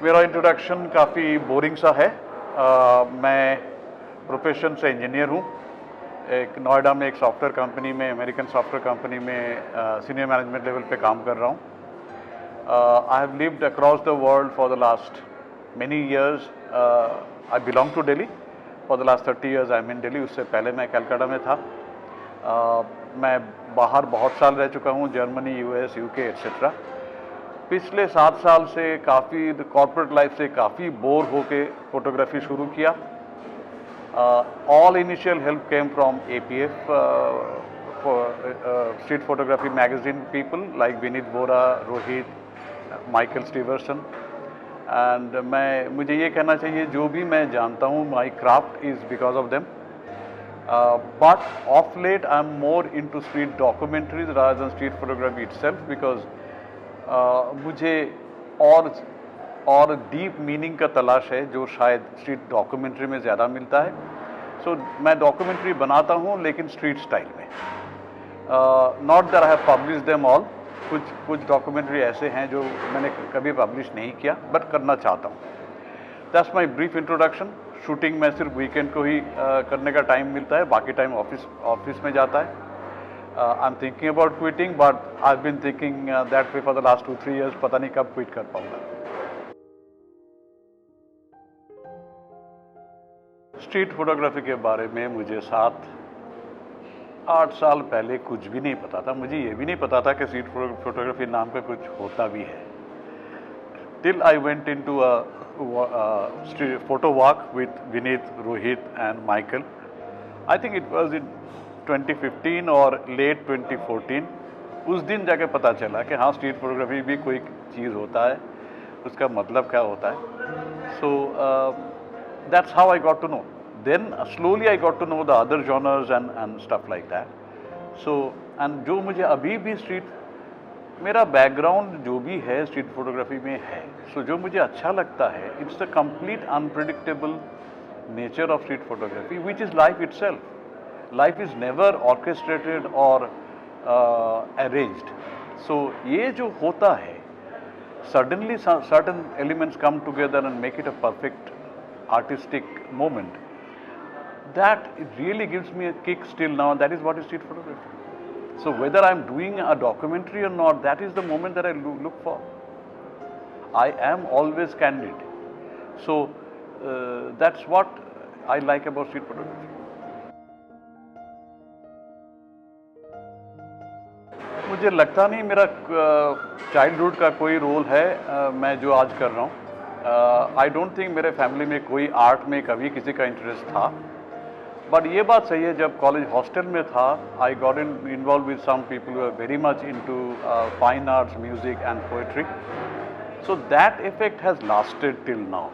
मेरा इंट्रोडक्शन काफ़ी बोरिंग सा है। मैं प्रोफेशन से इंजीनियर हूँ। एक नोएडा में एक सॉफ्टवेयर कंपनी में, अमेरिकन सॉफ्टवेयर कंपनी में सीनियर मैनेजमेंट लेवल पे काम कर रहा हूँ। I have lived across the world for the last many years. I belong to Delhi. For the last 30 years I am in Delhi. उससे पहले मैं कलकत्ता में था। मैं बाहर बहुत साल रह चुका हूँ, जर्मनी, यूएस, यूके एट्सेट्रा। पिछले 7 साल से काफ़ी कॉर्पोरेट लाइफ से काफ़ी बोर होके फोटोग्राफी शुरू किया। All initial help came from APF street photography magazine people like Vineet Bora, Rohit, Michael Stevenson. And मुझे ये कहना चाहिए जो भी मैं जानता हूँ my craft is because of them. But of late I am more into street documentaries rather than street photography itself, because मुझे और डीप मीनिंग का तलाश है जो शायद स्ट्रीट डॉक्यूमेंट्री में ज़्यादा मिलता है। सो मैं डॉक्यूमेंट्री बनाता हूँ लेकिन स्ट्रीट स्टाइल में। Not that I have publish them all. कुछ डॉक्यूमेंट्री ऐसे हैं जो मैंने कभी पब्लिश नहीं किया बट करना चाहता हूँ। That's my brief introduction. Shooting में सिर्फ वीकेंड को ही करने का टाइम मिलता है, बाकी टाइम ऑफिस में जाता है। I'm thinking about quitting, but I've been thinking that way for the last 2-3 years. पता नहीं कब क्विट कर पाऊंगा। स्ट्रीट फोटोग्राफी के बारे में मुझे 7-8 साल पहले कुछ भी नहीं पता था। मुझे ये भी नहीं पता था कि स्ट्रीट फोटोग्राफी नाम का कुछ होता भी है। Till I went into a street photo walk with Vineet, Rohit and Michael. I think it was in 2015 और लेट 2014। उस दिन जाके पता चला कि हाँ, स्ट्रीट फोटोग्राफी भी कोई चीज़ होता है, उसका मतलब क्या होता है। So that's how I got to know. Then slowly I got to know the other genres and stuff like that. So and जो मुझे अभी भी मेरा बैकग्राउंड जो भी है स्ट्रीट फोटोग्राफी में है। सो जो मुझे अच्छा लगता है, it's the complete unpredictable nature of street photography which is life itself. Life is never orchestrated or arranged. So ये जो होता है, suddenly certain elements come together and make it a perfect artistic moment. That really gives me a kick still now. That is what is street photography. So whether I'm doing a documentary or not, that is the moment that I look for. I am always candid. So that's what I like about street photography. मुझे लगता नहीं मेरा childhood का कोई role है मैं जो आज कर रहा हूँ। आई डोंट थिंक मेरे फैमिली में कोई आर्ट में कभी किसी का इंटरेस्ट था। बट ये बात सही है, जब कॉलेज हॉस्टल में था, I got involved with some people who are very much into fine arts, music and poetry. So that effect has lasted till now.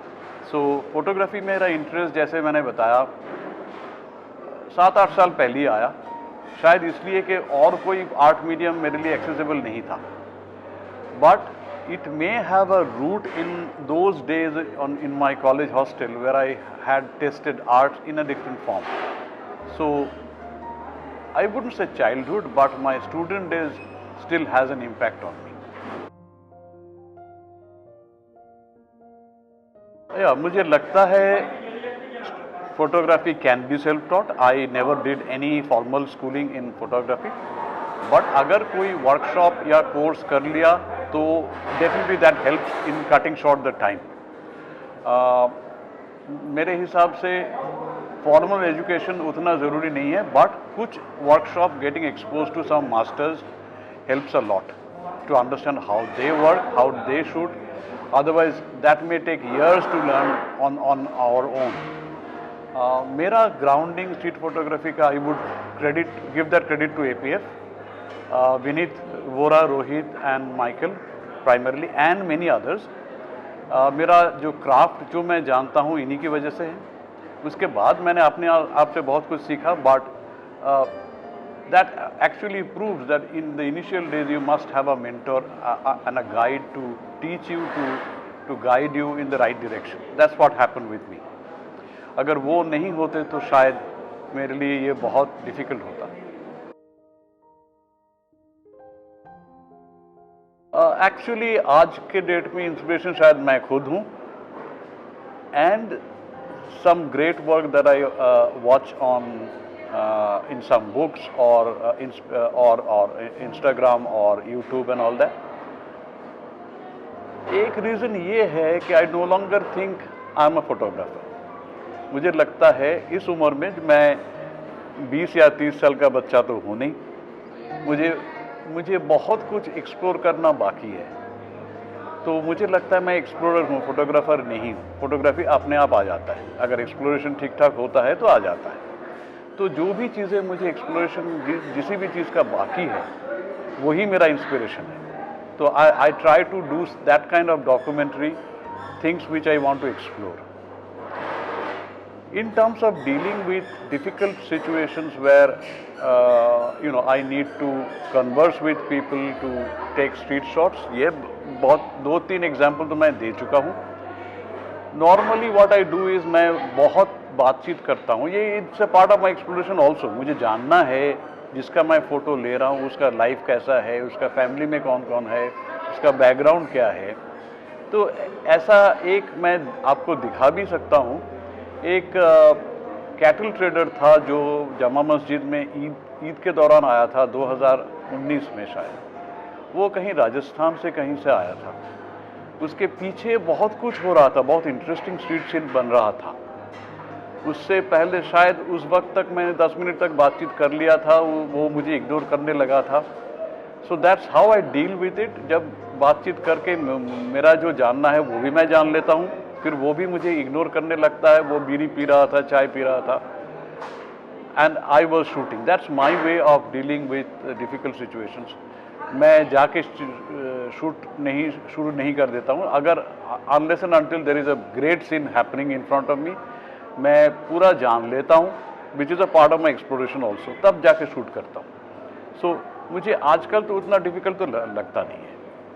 So photography में मेरा इंटरेस्ट, जैसे मैंने बताया, 7-8 साल पहले ही आया। शायद इसलिए कि और कोई आर्ट मीडियम मेरे लिए एक्सेसिबल नहीं था। But it may have a root in those days in my college hostel where I had tasted art in a different form. So I wouldn't say childhood, but my student days still has an impact on me. या मुझे लगता है photography can be self-taught. I never did any formal schooling in photography. But अगर कोई workshop या course कर लिया तो definitely that helps in cutting short the time. मेरे हिसाब से formal education उतना ज़रूरी नहीं है, but कुछ workshop getting exposed to some masters helps a lot to understand how they work, how they shoot. Otherwise, that may take years to learn on our own. मेरा grounding street photography का I would give that credit to APF, Vineet Vora, Rohit and Michael primarily and many others. मेरा जो craft जो मैं जानता हूँ इन्हीं की वजह से है। उसके बाद मैंने अपने आप से बहुत कुछ सीखा, but that actually proves that in the initial days you must have a mentor and a guide to teach you, to guide you in the right direction. That's what happened with me. अगर वो नहीं होते तो शायद मेरे लिए ये बहुत डिफ़िकल्ट होता। एक्चुअली आज के डेट में इंस्पिरेशन शायद मैं खुद हूँ, and some great work that I watch on in some books or Instagram or YouTube and all that. एक रीज़न ये है कि I know longer think I am a photographer. मुझे लगता है इस उम्र में मैं 20 या 30 साल का बच्चा तो हूँ नहीं, मुझे बहुत कुछ एक्सप्लोर करना बाकी है। तो मुझे लगता है मैं एक्सप्लोरर हूँ, फोटोग्राफर नहीं हूँ। फोटोग्राफी अपने आप आ जाता है, अगर एक्सप्लोरेशन ठीक ठाक होता है तो आ जाता है। तो जो भी चीज़ें मुझे एक्सप्लोरेशन जिस भी चीज़ का बाकी है वही मेरा इंस्पिरेशन है। तो I try to do that kind of documentary things which I want to explore. In terms of dealing with difficult situations where I need to converse with people to take street shots, ये बहुत 2-3 example तो मैं दे चुका हूँ। Normally what I do is मैं बहुत बातचीत करता हूँ। ये it's a part of my exploration also. मुझे जानना है जिसका मैं फ़ोटो ले रहा हूँ उसका लाइफ कैसा है, उसका फैमिली में कौन कौन है, उसका बैकग्राउंड क्या है। तो ऐसा एक मैं आपको दिखा भी सकता हूँ। एक कैटल ट्रेडर था जो जामा मस्जिद में ईद के दौरान आया था 2019 में शायद। वो कहीं राजस्थान से कहीं से आया था। उसके पीछे बहुत कुछ हो रहा था, बहुत इंटरेस्टिंग स्ट्रीट सीन बन रहा था। उससे पहले शायद उस वक्त तक मैंने 10 मिनट तक बातचीत कर लिया था, वो मुझे इग्नोर करने लगा था। सो that's how I deal with it. जब बातचीत करके मेरा जो जानना है वो भी मैं जान लेता हूँ, फिर वो भी मुझे इग्नोर करने लगता है। वो बीड़ी पी रहा था, चाय पी रहा था, and I was shooting. That's my way of dealing with difficult situations. मैं जाके शुरू नहीं कर देता हूँ। अगर unless and until there is a great scene happening in front of me, मैं पूरा जान लेता हूँ, which is a part of my exploration also, तब जाके शूट करता हूँ। सो मुझे आजकल तो उतना डिफ़िकल्ट तो लगता नहीं है।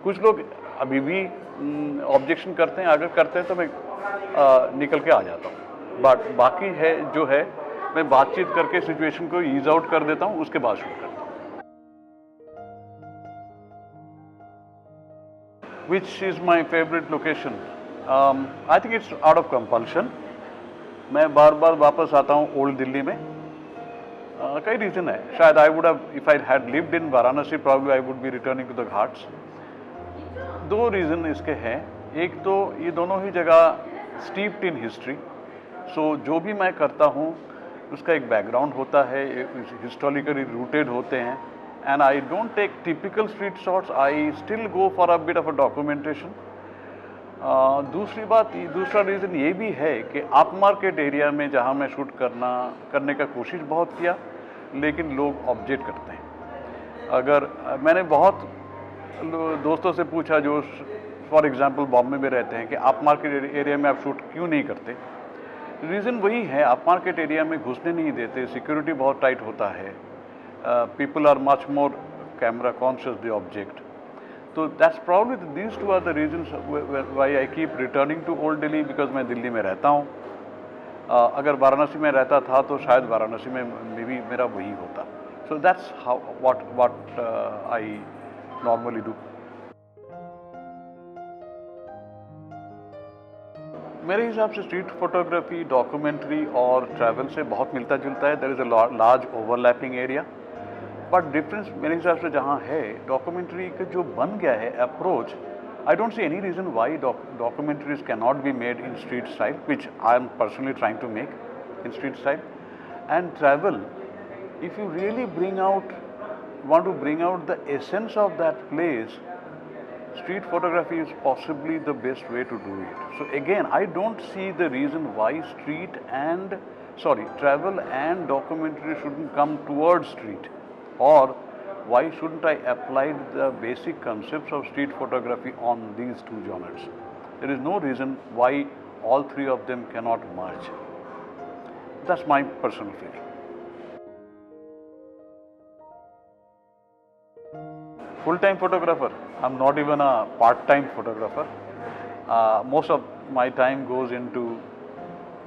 कुछ लोग अभी भी ऑब्जेक्शन करते हैं, अगर करते हैं तो मैं निकल के आ जाता हूँ। बट बाकी है जो है मैं बातचीत करके सिचुएशन को ईज आउट कर देता हूँ, उसके बाद शूट करता हूँ। Which is my favourite location? I think it's out of compulsion. मैं बार बार वापस आता हूँ ओल्ड दिल्ली में। कई रीज़न है। शायद I would have, if I had lived in Varanasi, probably I would be returning to the ghats. 2 reason इसके हैं। एक तो ये दोनों ही जगह स्टीप्ड इन हिस्ट्री। सो जो भी मैं करता हूँ उसका एक बैकग्राउंड होता है, हिस्टोरिकली रूटेड होते हैं। And I don't take typical street shots, I still go for a bit of a documentation. दूसरा रीज़न ये भी है कि आप मार्केट एरिया में जहाँ मैं शूट करने का कोशिश बहुत किया, लेकिन लोग ऑब्जेक्ट करते हैं। अगर मैंने बहुत दोस्तों से पूछा जो फॉर एग्जांपल बॉम्बे में रहते हैं कि आप मार्केट एरिया में आप शूट क्यों नहीं करते, रीज़न वही है, आप मार्केट एरिया में घुसने नहीं देते, सिक्योरिटी बहुत टाइट होता है, people are much more camera conscious the object. तो that's probably these two are the reasons why I keep returning to old Delhi, because मैं दिल्ली में रहता हूँ। अगर वाराणसी में रहता था तो शायद वाराणसी में भी मेरा वही होता। So that's how what I normally do. मेरे हिसाब से स्ट्रीट फोटोग्राफी, डॉक्यूमेंट्री और ट्रैवल से बहुत मिलता जुलता है। There is a large overlapping area, but difference मेरे हिसाब से जहाँ है, डॉक्यूमेंट्री का जो बन गया है approach, I don't see any reason why documentaries can not be made in street style, which I am personally trying to make in street style. And travel, if you really want to bring out the essence of that place, street photography is possibly the best way to do it. So again, I don't see the reason why travel and documentary shouldn't come towards street, or why shouldn't I apply the basic concepts of street photography on these 2 genres. There is no reason why all 3 of them cannot merge. That's my personal feeling. Full-time photographer. I'm not even a part-time photographer. Most of my time goes into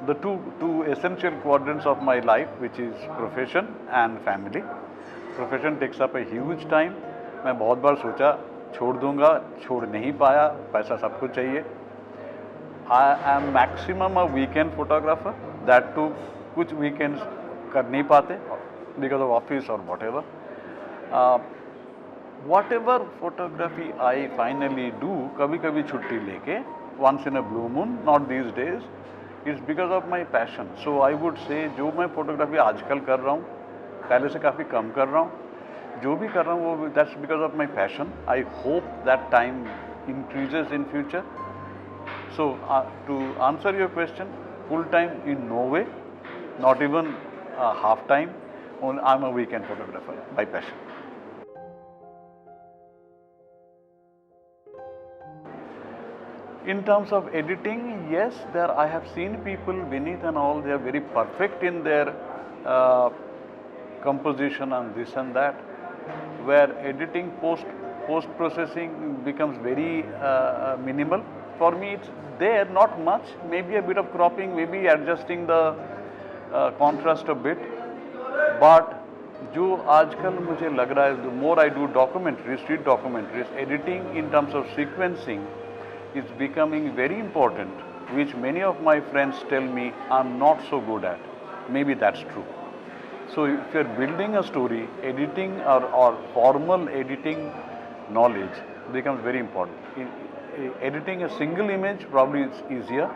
the two essential quadrants of my life, which is profession and family. Profession takes up a huge time. मैं बहुत बार सोचा छोड़ दूंगा, छोड़ नहीं पाया, पैसा सब कुछ चाहिए। I am maximum a weekend photographer, that too कुछ वीकेंड्स कर नहीं पाते बिकॉज ऑफ ऑफिस और whatever photography I finally do, कभी कभी छुट्टी लेके once in a blue moon, not these days, it's because of my passion. So I would say जो मैं फोटोग्राफी आजकल कर रहा हूँ, पहले से काफ़ी कम कर रहा हूँ, जो भी कर रहा हूँ वो that's because of my passion. I hope that time increases in future. So to answer your question, full time in no way, not even half time. I'm a weekend photographer by passion. In terms of editing, yes, there I have seen people beneath and all, they are very perfect in their composition and this and that, where editing post processing becomes very minimal. For me, it's there, not much, maybe a bit of cropping, maybe adjusting the contrast a bit, but जो आजकल मुझे लग रहा है, the more I do documentaries, street documentaries, editing in terms of sequencing is becoming very important, which many of my friends tell me I'm not so good at. Maybe that's true. So if you're building a story, editing or formal editing knowledge becomes very important. Editing a single image probably is easier,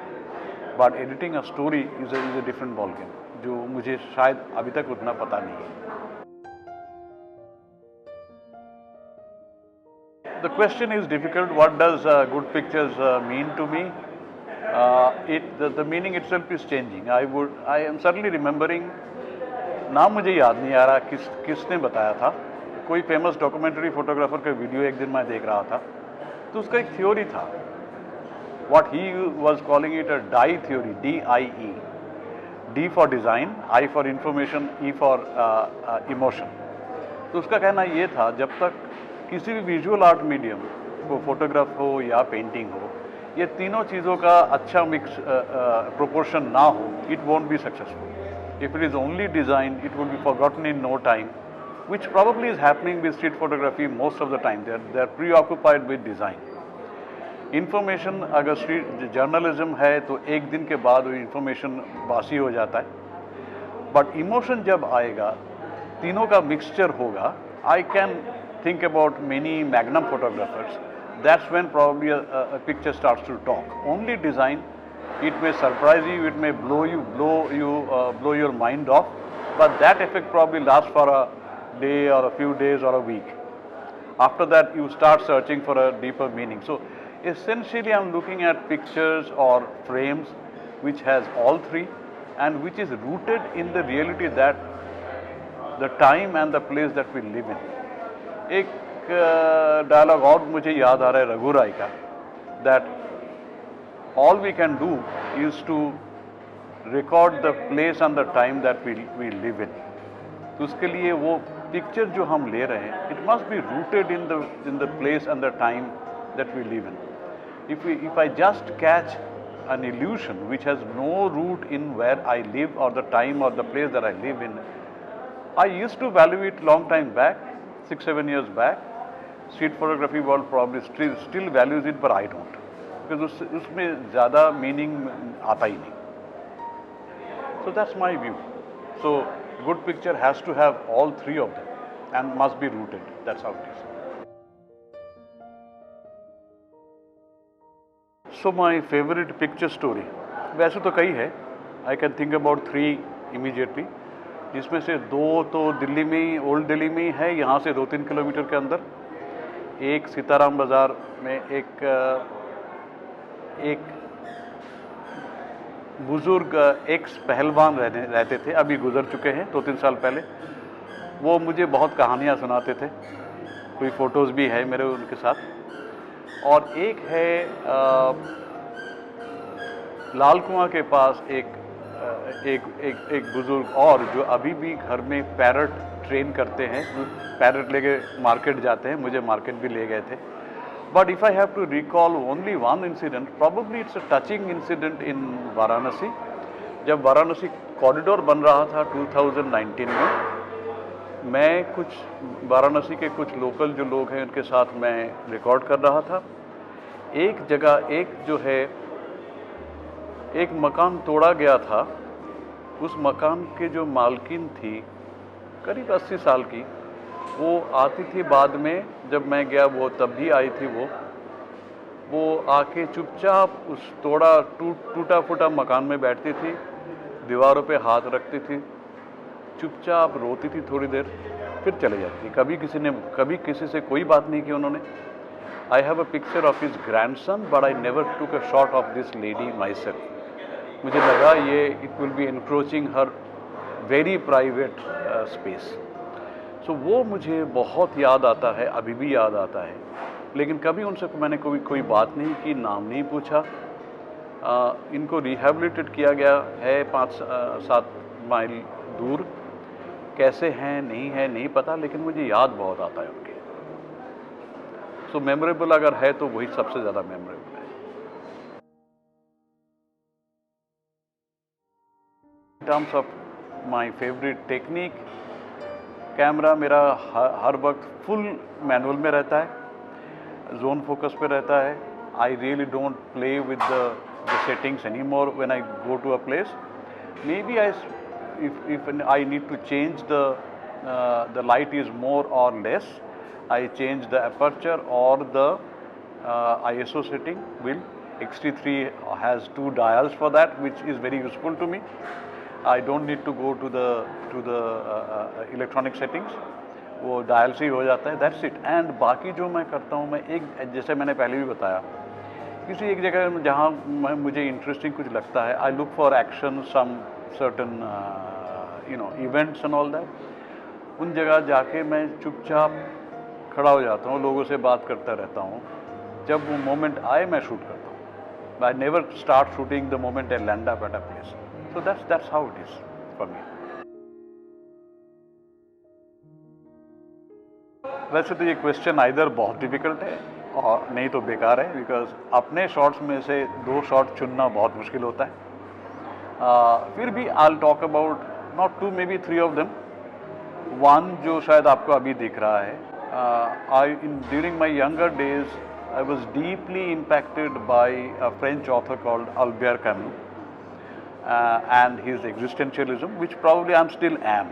but editing a story is a different ballgame, जो मुझे शायद अभी तक उतना पता नहीं है. The question is difficult. What does good pictures mean to me? The meaning itself is changing. I am certainly remembering, नाम मुझे याद नहीं आ रहा किसने बताया था, कोई फेमस डॉक्यूमेंट्री फोटोग्राफर का वीडियो एक दिन मैं देख रहा था, तो उसका एक थ्योरी था, what he was calling it a DIE theory, D-I-E, D for design, I for information, E for emotion. तो उसका कहना ये था, जब तक किसी भी विजुअल आर्ट मीडियम, वो फोटोग्राफ हो या पेंटिंग हो, ये तीनों चीज़ों का अच्छा मिक्स प्रोपोर्शन ना हो, it won't be successful. If it is only design, it will be forgotten in no time, which probably is happening with street photography most of the time. They are preoccupied with design. Information, अगर street journalism है तो एक दिन के बाद वो information बासी हो जाता है, but emotion जब आएगा, तीनों का mixture होगा. I can think about many magnum photographers. That's when probably a picture starts to talk. Only design, it may surprise you, it may blow your mind off, but that effect probably lasts for a day or a few days or a week. After that, you start searching for a deeper meaning. So essentially, I'm looking at pictures or frames which has all three and which is rooted in the reality that the time and the place that we live in. एक dialogue और मुझे याद आ रहा है रघु राय का, that all we can do is to record the place and the time that we live in. तो उसके लिए वो पिक्चर जो हम ले रहे हैं, it must be rooted in the place and the time that we live in. If I just catch an illusion which has no root in where I live or the time or the place that I live in, I used to value it long time back, 6-7 years back. Street photography world probably still values it, but I don't, because उसमें ज़्यादा meaning आता ही नहीं. So that's my view. So good picture has to have all three of them and must be rooted. That's how it is. So my favorite picture story, वैसे तो कई है. I can think about 3 immediately. जिसमें से 2 तो दिल्ली में ही, old Delhi में ही है, यहाँ से 2-3 किलोमीटर के अंदर. एक सीताराम बाज़ार में एक बुज़ुर्ग एक्स पहलवान रहते थे, अभी गुजर चुके हैं 2-3 साल पहले. वो मुझे बहुत कहानियाँ सुनाते थे, कोई फ़ोटोज़ भी है मेरे उनके साथ. और एक है लाल कुआं के पास एक बुज़ुर्ग और जो अभी भी घर में पैरट ट्रेन करते हैं, पैरट लेके मार्केट जाते हैं. मुझे मार्केट भी ले गए थे. But if I have to recall only one incident, probably it's a touching incident in Varanasi. जब वाराणसी कॉरिडोर बन रहा था 2019 में, मैं कुछ वाराणसी के कुछ लोकल जो लोग हैं उनके साथ मैं रिकॉर्ड कर रहा था। एक जगह एक जो है एक मकान तोड़ा गया था। उस मकान के जो मालकिन थी करीब 80 साल की, वो आती थी बाद में, जब मैं गया वो तब भी आई थी। वो आके चुपचाप उस टूटा फूटा मकान में बैठती थी, दीवारों पे हाथ रखती थी, चुपचाप रोती थी थोड़ी देर, फिर चले जाती थी। कभी किसी से कोई बात नहीं की उन्होंने। I have a picture of his grandson but I never took a shot of this lady myself. मुझे लगा ये it will be encroaching her very private space. So वो मुझे बहुत याद आता है, अभी भी याद आता है। लेकिन कभी उनसे मैंने कोई बात नहीं की, नाम नहीं पूछा। इनको रिहेबिलिटेट किया गया है 5-7 माइल दूर। कैसे हैं नहीं पता, लेकिन मुझे याद बहुत आता है उनके। सो मेमोरेबल अगर है तो वही सबसे ज़्यादा मेमोरेबल है। In terms of my favourite technique, camera मेरा हर वक्त फुल मैनुअल में रहता है, जोन फोकस पे रहता है। I really don't play with the settings any more when I go to a place. Maybe if I need to change the light is more or less, I change the aperture or the ISO setting. X-T3 has 2 dials for that, which is very useful to me. I don't need to go to the electronic settings. वो dial से ही हो जाता है, that's it. And बाकी जो मैं करता हूँ, मैं एक जैसे मैंने पहले भी बताया, किसी एक जगह जहाँ मुझे इंटरेस्टिंग कुछ लगता है, I look for action, some certain events and all that. उन जगह जाके मैं चुपचाप खड़ा हो जाता हूँ, लोगों से बात करता रहता हूँ। जब वो मोमेंट आए मैं शूट करता हूँ। I never start shooting the moment I land up at a place. So that's how it is for me. वैसे तो ये क्वेश्चन आइदर बहुत डिफिकल्ट है और नहीं तो बेकार है, बिकॉज अपने शॉट्स में से 2 शॉट चुनना बहुत मुश्किल होता है। फिर भी I talk about not 2, maybe 3 of them. One जो शायद आपको अभी दिख रहा है, during my younger days I was deeply impacted by a French author called Albert Camus and his existentialism, which probably I'm still am.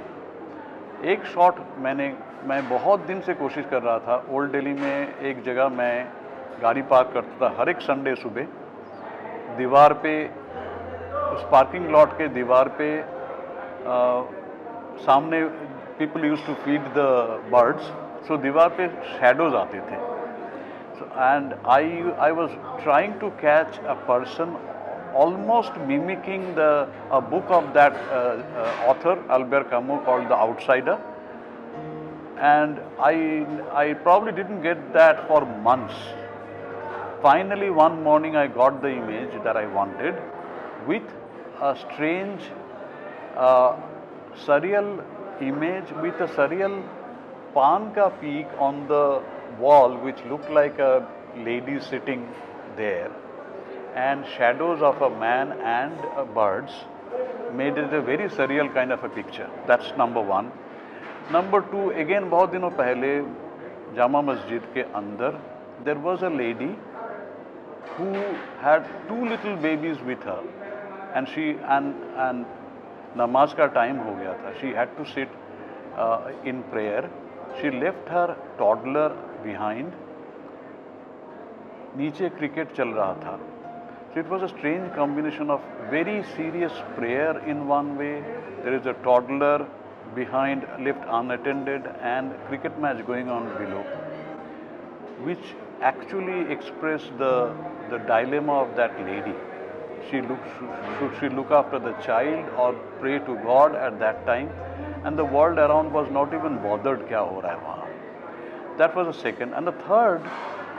एक shot मैं बहुत दिन से कोशिश कर रहा था। ओल्ड दिल्ली में एक जगह मैं गाड़ी पार्क करता था हर एक संडे सुबह। दीवार पे, उस पार्किंग लॉट के दीवार पे सामने people use to feed the birds, so दीवार पे शैडोज आते थे। And I was trying to catch a person almost mimicking a book of that author Albert Camus called The Outsider, and I probably didn't get that for months. Finally one morning I got the image that I wanted, with a strange surreal image with a surreal pan ka peak on the wall which looked like a lady sitting there, and shadows of a man and birds made it a very surreal kind of a picture. That's number 1. Number 2, again बहुत दिनों पहले जामा मस्जिद के अंदर there was a lady who had 2 little babies with her, and she and नमाज का time हो गया था. She had to sit in prayer. She left her toddler behind. नीचे क्रिकेट चल रहा था. So it was a strange combination of very serious prayer in one way, there is a toddler behind left unattended, and cricket match going on below, which actually expressed the dilemma of that lady. Should she look after the child or pray to God at that time? And the world around was not even bothered kya ho raha hai wahan. That was the second. And the third,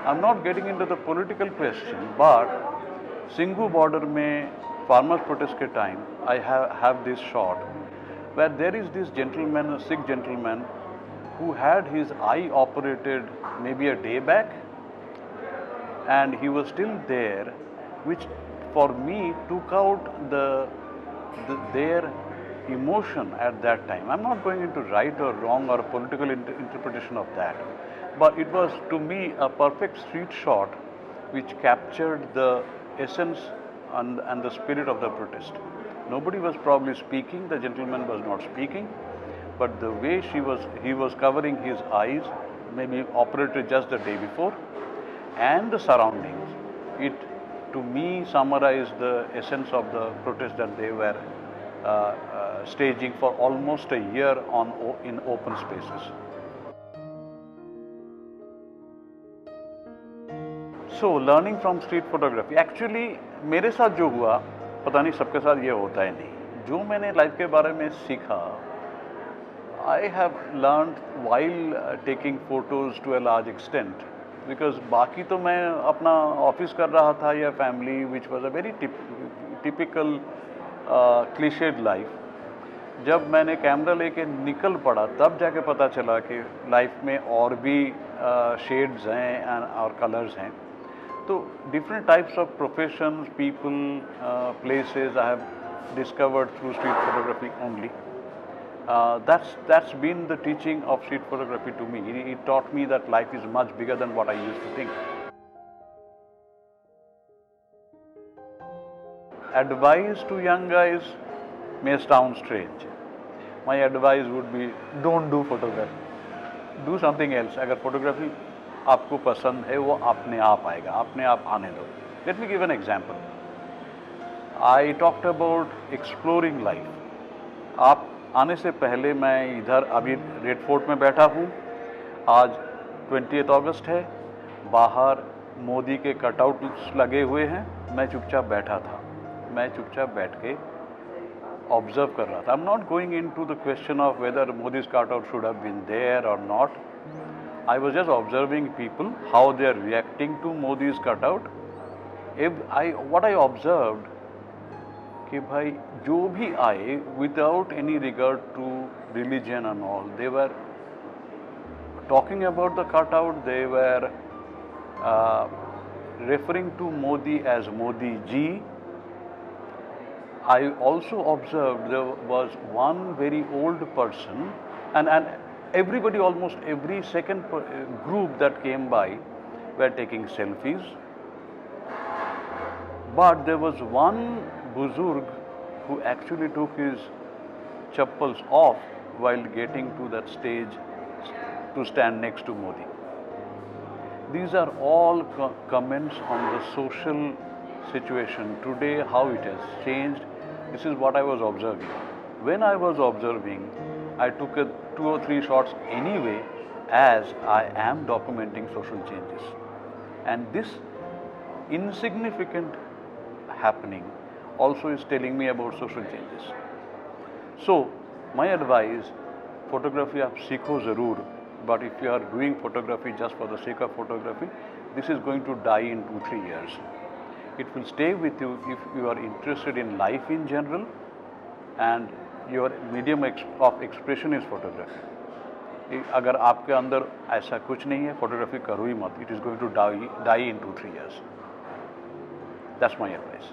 I'm not getting into the political question, but Singhu border में farmers protest के time I have this shot where there is this gentleman, Sikh gentleman, who had his eye operated maybe a day back, and he was still there, which for me took out their emotion at that time. I'm not going into right or wrong or political interpretation of that, but it was to me a perfect street shot which captured the essence and the spirit of the protest. Nobody was probably speaking, the gentleman was not speaking, but the way he was covering his eyes, maybe operated just the day before, and the surroundings, it to me summarized the essence of the protest that they were staging for almost a year in open spaces. So learning from street photography, actually मेरे साथ जो हुआ, पता नहीं सबके साथ ये होता है नहीं, जो मैंने लाइफ के बारे में सीखा, I have learned while taking photos to a large extent, because बाकी तो मैं अपना ऑफिस कर रहा था या family, which was a very typical cliched life. जब मैंने कैमरा लेके निकल पड़ा तब जाके पता चला कि लाइफ में और भी शेड्स हैं और कलर्स हैं. तो different types of professions, people, places I have discovered through street photography only. That's been the teaching of street photography to me. It taught me that life is much bigger than what I used to think. Advice to young guys may sound strange. My advice would be, don't do photography. Do something else. अगर photography आपको पसंद है, वो अपने आप आएगा, अपने आप आने दो. Let me give an example. I talked about exploring life. आप आने से पहले मैं इधर अभी रेड फोर्ट में बैठा हूँ. आज 20 अगस्त है. बाहर मोदी के कटआउट्स लगे हुए हैं. मैं चुपचाप बैठा था. मैं चुपचाप बैठ के ऑब्जर्व कर रहा था. I am not going into the question of whether Modi's cutout should have been there और not. I was just observing people, how they are reacting to Modi's cutout. What I observed कि भाई जो भी आए, without any regard to religion and all, they were talking about the cutout. They were referring to Modi as Modi ji. I also observed there was one very old person, and everybody, almost every second group that came by were taking selfies. But there was one buzurg who actually took his chappals off while getting to that stage to stand next to Modi. These are all comments on the social situation today, how it has changed. This is what I was observing. When I was observing, I took 2 or 3 shots anyway, as I am documenting social changes. And this insignificant happening also is telling me about social changes. So, my advice, photography आप सीखो ज़रूर, but if you are doing photography just for the sake of photography, this is going to die in 2-3 years. It will stay with you if you are interested in life in general and your medium of expression is photography. अगर आपके अंदर ऐसा कुछ नहीं है, photography करो ही मत. It is going to die in 2-3 years. That's my advice.